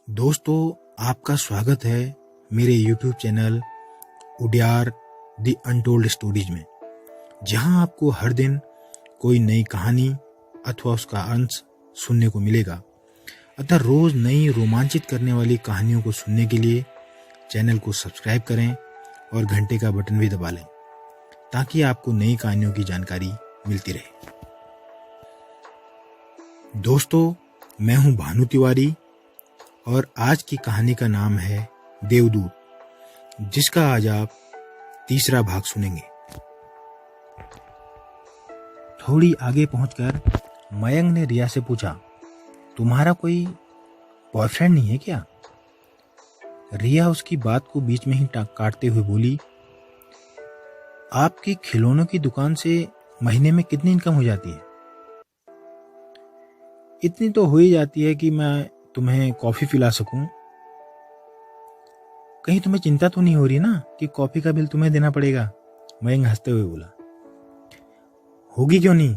दोस्तों, आपका स्वागत है मेरे YouTube channel Udiyar the untold stories में, जहां आपको हर दिन कोई नई कहानी अथवा उसका अंश सुनने को मिलेगा। अतः रोज नई रोमांचित करने वाली कहानियों को सुनने के लिए चैनल को सब्सक्राइब करें और घंटे का बटन भी दबा लें, ताकि आपको नई कहानियों की जानकारी मिलती रहे। दोस्तों, मैं हूं भानु तिवारी और आज की कहानी का नाम है देवदूत, जिसका आज आप तीसरा भाग सुनेंगे। थोड़ी आगे पहुंचकर मयंक ने रिया से पूछा, तुम्हारा कोई बॉयफ्रेंड नहीं है क्या? रिया उसकी बात को बीच में ही काटते हुए बोली, आपकी खिलौनों की दुकान से महीने में कितनी इनकम हो जाती है? इतनी तो हो ही जाती है कि मैं तुम्हें कॉफी पिला सकूं। कहीं तुम्हें चिंता तो नहीं हो रही ना कि कॉफी का बिल तुम्हें देना पड़ेगा? मयंक हंसते हुए बोला। होगी क्यों नहीं,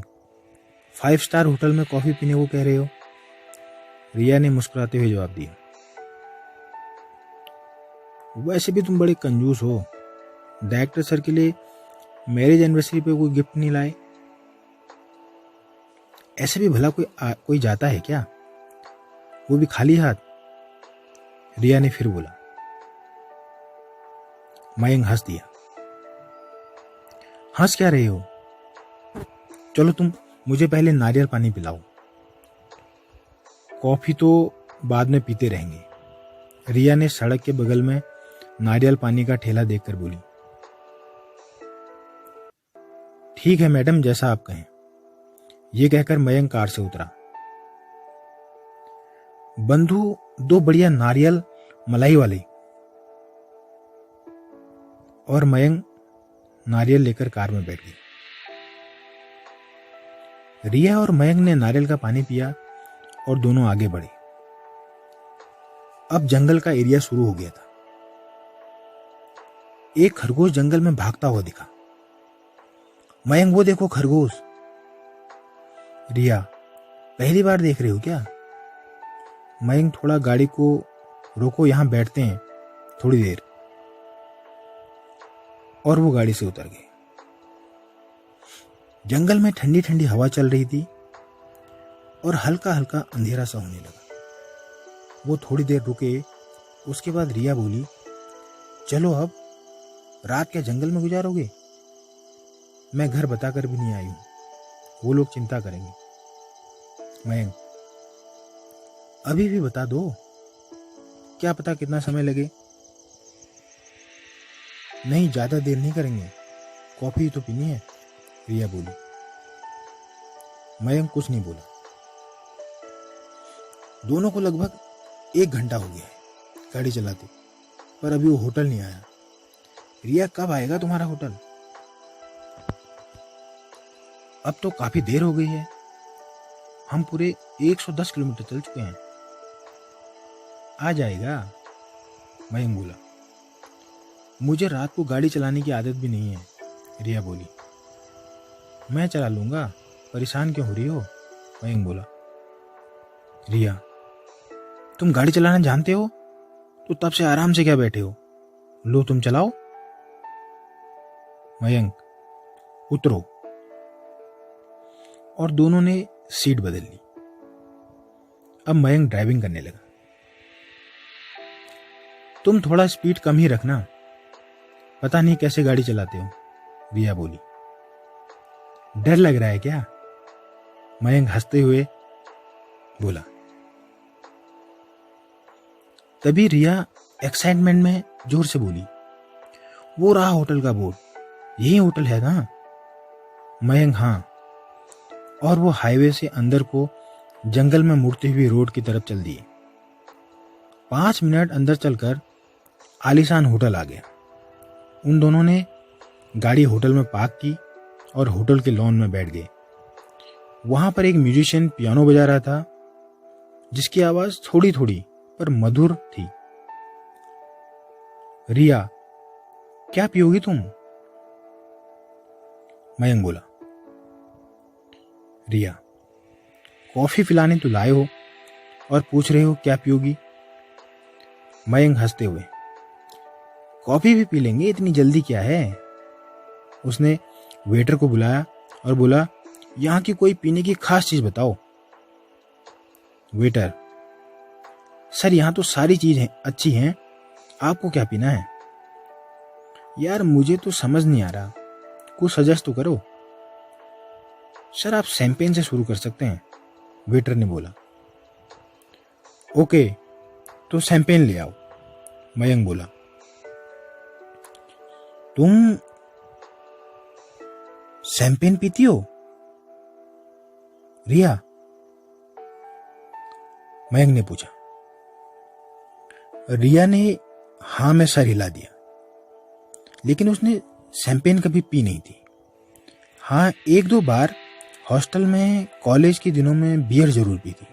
5 स्टार होटल में कॉफी पीने को कह रहे हो? रिया ने मुस्कुराते हुए जवाब दिया। वैसे भी तुम बड़े कंजूस हो, डायरेक्टर सर के लिए मैरिज एनिवर्सरी पे कोई गिफ्ट नहीं लाए। ऐसे भी भला कोई जाता है क्या, वो भी खाली हाथ? रिया ने फिर बोला। मयंक हंस दिया। हंस क्या रहे हो? चलो तुम मुझे पहले नारियल पानी पिलाओ, कॉफी तो बाद में पीते रहेंगे। रिया ने सड़क के बगल में नारियल पानी का ठेला देखकर बोली। ठीक है मैडम, जैसा आप कहें। ये कहकर मयंक कार से उतरा। बंधु 2 बढ़िया नारियल मलाई वाले। और मयंक नारियल लेकर कार में बैठ गई। रिया और मयंक ने नारियल का पानी पिया और दोनों आगे बढ़े। अब जंगल का एरिया शुरू हो गया था। एक खरगोश जंगल में भागता हुआ दिखा। मयंक, वो देखो खरगोश। रिया, पहली बार देख रहे हो क्या? मयंक, थोड़ा गाड़ी को रोको, यहां बैठते हैं थोड़ी देर। और वो गाड़ी से उतर गए। जंगल में ठंडी ठंडी हवा चल रही थी और हल्का हल्का अंधेरा सा होने लगा। वो थोड़ी देर रुके। उसके बाद रिया बोली, चलो अब रात क्या जंगल में गुजारोगे? मैं घर बताकर भी नहीं आई हूं, वो लोग चिंता करेंगे। मयंक, अभी भी बता दो, क्या पता कितना समय लगे। नहीं, ज्यादा देर नहीं करेंगे, कॉफी तो पीनी है, रिया बोली। मयंक कुछ नहीं बोला। दोनों को लगभग 1 घंटा हो गया है गाड़ी चलाते, पर अभी वो होटल नहीं आया। रिया, कब आएगा तुम्हारा होटल? अब तो काफी देर हो गई है, हम पूरे 110 किलोमीटर चल चुके हैं। आ जाएगा, मयंक बोला। मुझे रात को गाड़ी चलाने की आदत भी नहीं है, रिया बोली। मैं चला लूंगा, परेशान क्यों हो रही हो? मयंक बोला। रिया, तुम गाड़ी चलाना जानते हो तो तब से आराम से क्या बैठे हो? लो तुम चलाओ। मयंक, उतरो। और दोनों ने सीट बदल ली। अब मयंक ड्राइविंग करने लगा। तुम थोड़ा स्पीड कम ही रखना, पता नहीं कैसे गाड़ी चलाते हो, रिया बोली। डर लग रहा है क्या? मयंक हंसते हुए बोला। तभी रिया एक्साइटमेंट में जोर से बोली, वो रहा होटल का बोर्ड, यही होटल है ना? मयंक, हाँ। और वो हाईवे से अंदर को जंगल में मुड़ती हुई रोड की तरफ चल दिए। 5 मिनट अंदर चलकर आलीशान होटल आ गया। उन दोनों ने गाड़ी होटल में पार्क की और होटल के लॉन में बैठ गए। वहां पर एक म्यूजिशियन पियानो बजा रहा था, जिसकी आवाज थोड़ी थोड़ी पर मधुर थी। रिया, क्या पियोगी तुम? मयंक बोला। रिया, कॉफी पिलाने तो लाए हो और पूछ रहे हो क्या पियोगी? मयंक हंसते हुए। कॉफी भी पी लेंगे, इतनी जल्दी क्या है। उसने वेटर को बुलाया और बोला, यहाँ की कोई पीने की खास चीज बताओ। वेटर, सर यहाँ तो सारी चीजें अच्छी हैं, आपको क्या पीना है। यार मुझे तो समझ नहीं आ रहा, कुछ सजेस्ट तो करो। सर आप शैंपेन से शुरू कर सकते हैं, वेटर ने बोला। ओके, तो शैंपेन ले आओ, मयंक बोला। तुम शैंपेन पीती हो रिया, मयंक ने पूछा। रिया ने हाँ में सर हिला दिया, लेकिन उसने शैंपेन कभी पी नहीं थी। हाँ, एक दो बार हॉस्टल में कॉलेज के दिनों में बियर जरूर पी थी।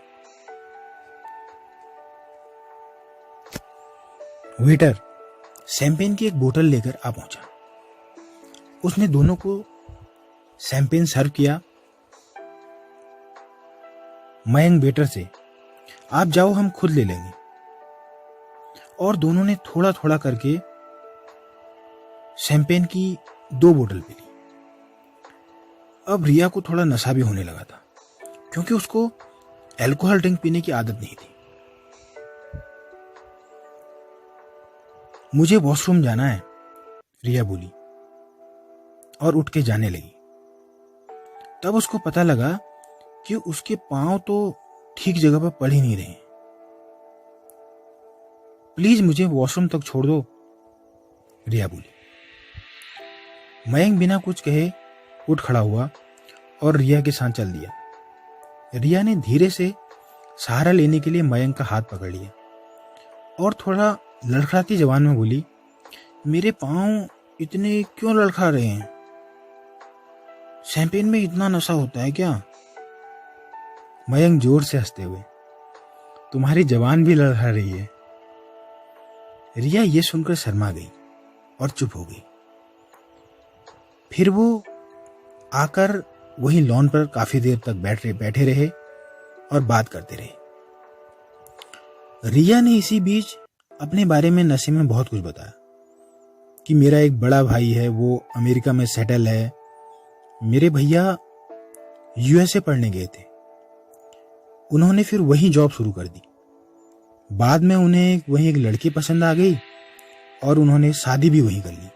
वेटर शैंपेन की एक बोतल लेकर आ पहुंचा। उसने दोनों को शैंपेन सर्व किया। मयंक वेटर से, आप जाओ हम खुद ले लेंगे। और दोनों ने थोड़ा थोड़ा करके शैंपेन की 2 बोतल पी ली। अब रिया को थोड़ा नशा भी होने लगा था, क्योंकि उसको अल्कोहल ड्रिंक पीने की आदत नहीं थी। मुझे वॉशरूम जाना है, रिया बोली और उठ के जाने लगी। तब उसको पता लगा कि उसके पांव तो ठीक जगह पर पड़ ही नहीं रहे। प्लीज मुझे वॉशरूम तक छोड़ दो, रिया बोली। मयंक बिना कुछ कहे उठ खड़ा हुआ और रिया के साथ चल दिया। रिया ने धीरे से सहारा लेने के लिए मयंक का हाथ पकड़ लिया और थोड़ा लड़खड़ाती जबान में बोली, मेरे पांव इतने क्यों लड़खड़ा रहे हैं? शैंपेन में इतना नशा होता है क्या? मयंक जोर से हंसते हुए, तुम्हारी जबान भी लड़खड़ा रही है। रिया ये सुनकर शर्मा गई और चुप हो गई। फिर वो आकर वहीं लॉन पर काफी देर तक बैठे रहे और बात करते रहे। रिया ने इसी बीच अपने बारे में नशे में बहुत कुछ बताया कि मेरा एक बड़ा भाई है, वो अमेरिका में सेटल है। मेरे भैया यूएसए पढ़ने गए थे, उन्होंने फिर वहीं जॉब शुरू कर दी। बाद में उन्हें वहीं एक लड़की पसंद आ गई और उन्होंने शादी भी वहीं कर ली।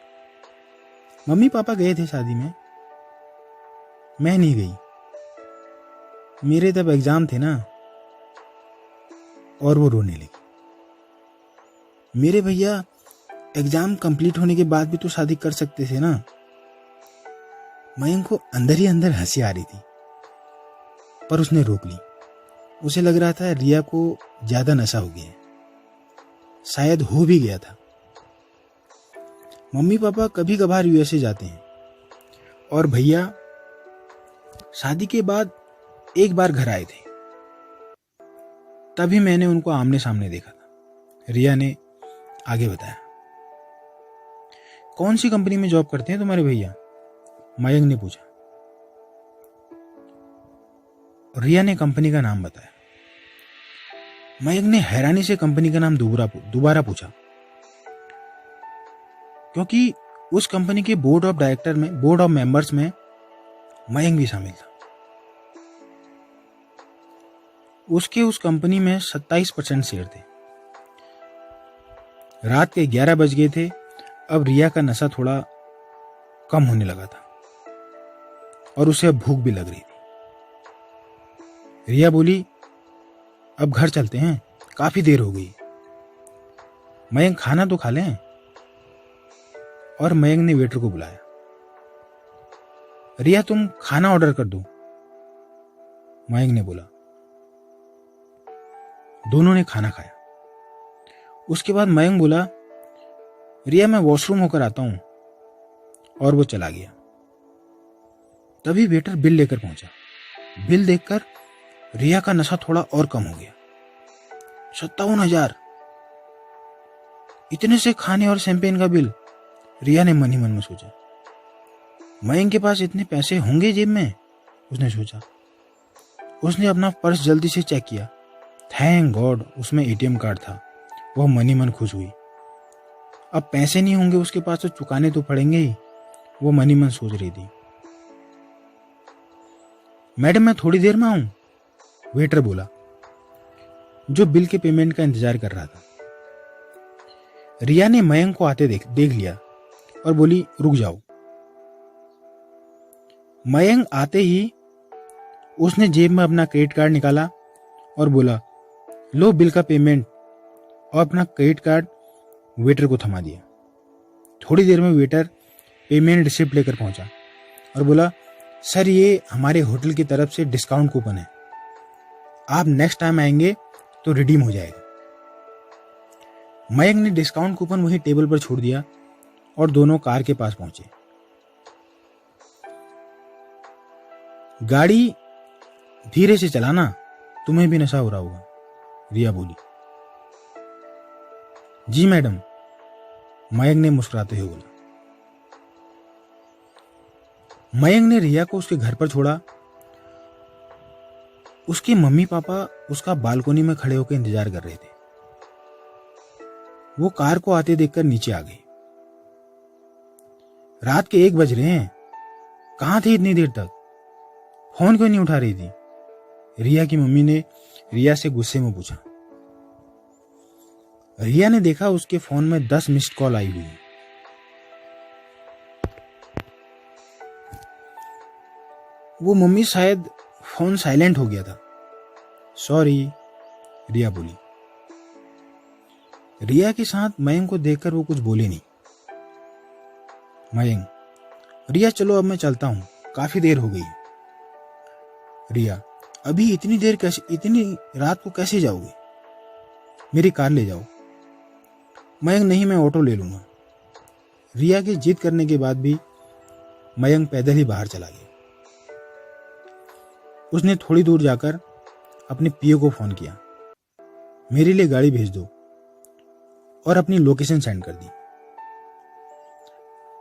मम्मी पापा गए थे शादी में, मैं नहीं गई, मेरे तब एग्जाम थे ना। और वो रोने लगी। मेरे भैया एग्जाम कंप्लीट होने के बाद भी तो शादी कर सकते थे ना। मयंक को अंदर ही अंदर हंसी आ रही थी, पर उसने रोक ली। उसे लग रहा था रिया को ज्यादा नशा हो गया है, शायद हो भी गया था। मम्मी पापा कभी कभार यूएसए जाते हैं और भैया शादी के बाद एक बार घर आए थे, तभी मैंने उनको आमने सामने देखा था, रिया ने आगे बताया। कौन सी कंपनी में जॉब करते हैं तुम्हारे भैया? मयंक ने पूछा। रिया ने कंपनी का नाम बताया। मयंक ने हैरानी से कंपनी का नाम दोबारा पूछा, क्योंकि उस कंपनी के बोर्ड ऑफ मेंबर्स में मयंक भी शामिल था। उसके उस कंपनी में 27% शेयर थे। रात के 11 बज गए थे। अब रिया का नशा थोड़ा कम होने लगा था और उसे अब भूख भी लग रही थी। रिया बोली, अब घर चलते हैं, काफी देर हो गई। मयंक खाना तो खा लें। और मयंक ने वेटर को बुलाया। रिया तुम खाना ऑर्डर कर दो, मयंक ने बोला। दोनों ने खाना खाया। उसके बाद मयंक बोला, रिया मैं वॉशरूम होकर आता हूं, और वो चला गया। तभी वेटर बिल लेकर पहुंचा। बिल देखकर रिया का नशा थोड़ा और कम हो गया। 57,000, इतने से खाने और शैंपेन का बिल, रिया ने मन ही मन में सोचा। मयंक के पास इतने पैसे होंगे जेब में, उसने सोचा। उसने अपना पर्स जल्दी से चेक किया। थैंक गॉड उसमें एटीएम कार्ड था वह मन ही मन खुश हुई। अब पैसे नहीं होंगे उसके पास तो चुकाने तो पड़ेंगे ही, वो मन ही मन सोच रही थी। मैडम मैं थोड़ी देर में आऊं, वेटर बोला, जो बिल के पेमेंट का इंतजार कर रहा था। रिया ने मयंक को आते देख लिया और बोली, रुक जाओ। मयंक आते ही उसने जेब में अपना क्रेडिट कार्ड निकाला और बोला, लो बिल का पेमेंट, और अपना क्रेडिट कार्ड वेटर को थमा दिया। थोड़ी देर में वेटर पेमेंट रिसिप्ट लेकर पहुंचा और बोला, सर ये हमारे होटल की तरफ से डिस्काउंट कूपन है, आप नेक्स्ट टाइम आएंगे तो रिडीम हो जाएगा। मयंक ने डिस्काउंट कूपन वहीं टेबल पर छोड़ दिया और दोनों कार के पास पहुंचे। गाड़ी धीरे से चलाना, तुम्हें भी नशा हो रहा होगा, रिया बोली। जी मैडम, मयंक ने मुस्कुराते हुए बोला। मयंक ने रिया को उसके घर पर छोड़ा। उसके मम्मी पापा उसका बालकोनी में खड़े होकर इंतजार कर रहे थे। वो कार को आते देखकर नीचे आ गए। रात के 1 बज रहे हैं, कहां थे इतनी देर तक? फोन क्यों नहीं उठा रही थी? रिया की मम्मी ने रिया से गुस्से में पूछा। रिया ने देखा उसके फोन में 10 मिस्ड कॉल आई हुई है। वो मम्मी शायद फोन साइलेंट हो गया था, सॉरी, रिया बोली। रिया के साथ मयंक को देखकर वो कुछ बोले नहीं। मयंक, रिया चलो अब मैं चलता हूं, काफी देर हो गई है। रिया, अभी इतनी देर कैसे, इतनी रात को कैसे जाओगे? मेरी कार ले जाओ। मयंक, नहीं मैं ऑटो ले लूंगा। रिया की जिद करने के बाद भी मयंक पैदल ही बाहर चला गया। उसने थोड़ी दूर जाकर अपने पीए को फोन किया, मेरे लिए गाड़ी भेज दो, और अपनी लोकेशन सेंड कर दी।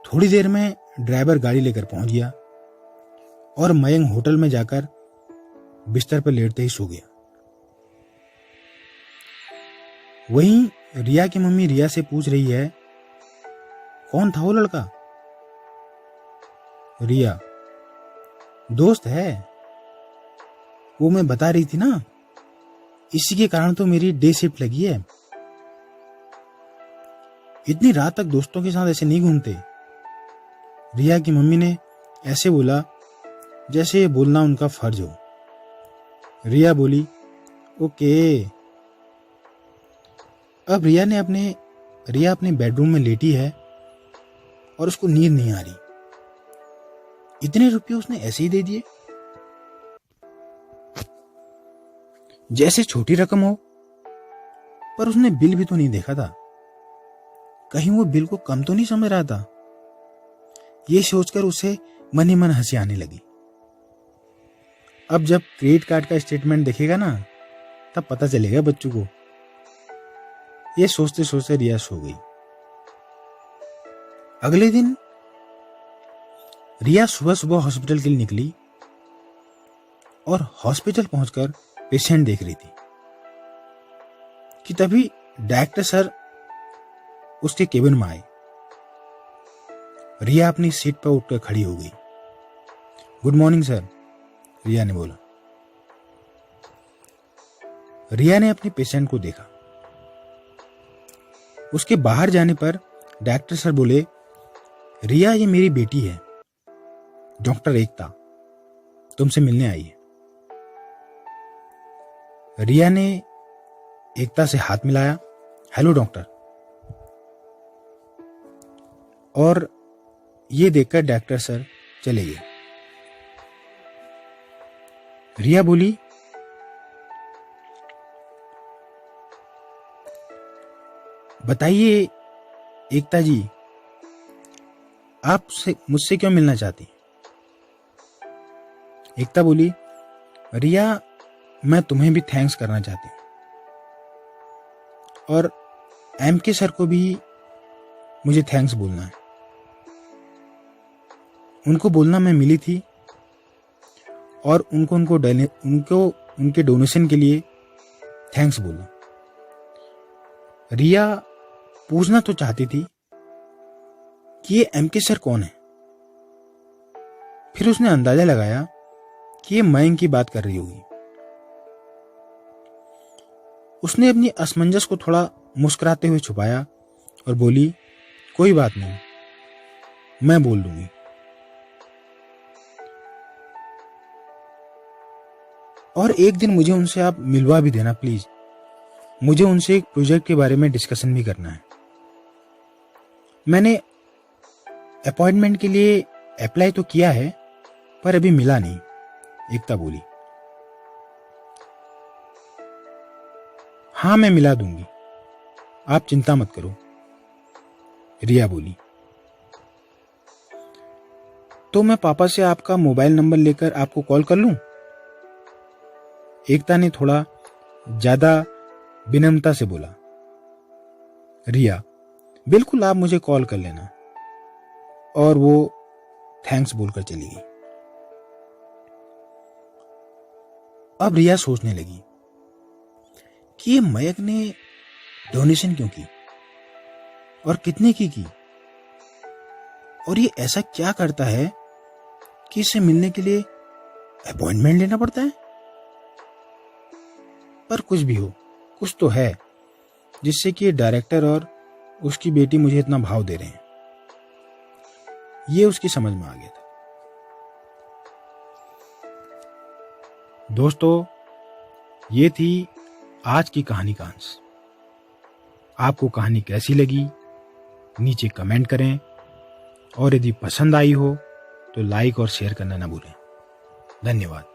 थोड़ी देर में ड्राइवर गाड़ी लेकर पहुंच गया और मयंक होटल में जाकर बिस्तर पर लेटते ही सो गया। वहीं रिया की मम्मी रिया से पूछ रही है, कौन था वो लड़का? रिया, दोस्त है, वो मैं बता रही थी ना, इसी के कारण तो मेरी डे शिफ्ट लगी है। इतनी रात तक दोस्तों के साथ ऐसे नहीं घूमते। रिया की मम्मी ने ऐसे बोला जैसे ये बोलना उनका फर्ज हो। रिया बोली, ओके। अब रिया अपने बेडरूम में लेटी है और उसको नींद नहीं आ रही। इतने रुपये उसने ऐसे ही दे दिए, जैसे छोटी रकम हो, पर उसने बिल भी तो नहीं देखा था। कहीं वो बिल को कम तो नहीं समझ रहा था? ये सोचकर उसे मन ही मन हंसी आने लगी। अब जब क्रेडिट कार्ड का स्टेटमेंट देखेगा ना, तब पता चलेगा बच्चों को। ये सोचते सोचते रिया सो गई। अगले दिन रिया सुबह सुबह हॉस्पिटल के लिए निकली और हॉस्पिटल पहुंचकर पेशेंट देख रही थी कि तभी डायरेक्टर सर उसके केबिन में आए। रिया अपनी सीट पर उठकर खड़ी हो गई। गुड मॉर्निंग सर, रिया ने बोला। रिया ने अपने पेशेंट को देखा। उसके बाहर जाने पर डॉक्टर सर बोले, रिया ये मेरी बेटी है, डॉक्टर एकता, तुमसे मिलने आई है। रिया ने एकता से हाथ मिलाया, हेलो डॉक्टर। और ये देखकर डॉक्टर सर चले गए। रिया बोली, बताइए एकता जी, आप मुझसे क्यों मिलना चाहती? एकता बोली, रिया मैं तुम्हें भी थैंक्स करना चाहती हूँ, और एमके सर को भी मुझे थैंक्स बोलना है। उनको बोलना मैं मिली थी और उनको उनके डोनेशन के लिए थैंक्स बोलना। रिया पूछना तो चाहती थी कि ये एमके सर कौन है। फिर उसने अंदाजा लगाया कि ये मयंक की बात कर रही होगी। उसने अपनी असमंजस को थोड़ा मुस्कुराते हुए छुपाया और बोली, कोई बात नहीं, मैं बोल दूंगी। और एक दिन मुझे उनसे आप मिलवा भी देना प्लीज। मुझे उनसे एक प्रोजेक्ट के बारे में डिस्कशन भी करना है। मैंने अपॉइंटमेंट के लिए अप्लाई तो किया है पर अभी मिला नहीं, एकता बोली। हाँ, मैं मिला दूंगी, आप चिंता मत करो, रिया बोली। तो मैं पापा से आपका मोबाइल नंबर लेकर आपको कॉल कर लूं? एकता ने थोड़ा ज्यादा विनम्रता से बोला। रिया, बिल्कुल, आप मुझे कॉल कर लेना। और वो थैंक्स बोलकर चली गई। अब रिया सोचने लगी कि ये मयंक ने डोनेशन क्यों की और कितने की और ये ऐसा क्या करता है कि इससे मिलने के लिए अपॉइंटमेंट लेना पड़ता है। पर कुछ भी हो, कुछ तो है जिससे कि ये डायरेक्टर और उसकी बेटी मुझे इतना भाव दे रहे हैं। ये उसकी समझ में आ गया था। दोस्तों, ये थी आज की कहानी का अंश। आपको कहानी कैसी लगी नीचे कमेंट करें और यदि पसंद आई हो तो लाइक और शेयर करना ना भूलें। धन्यवाद।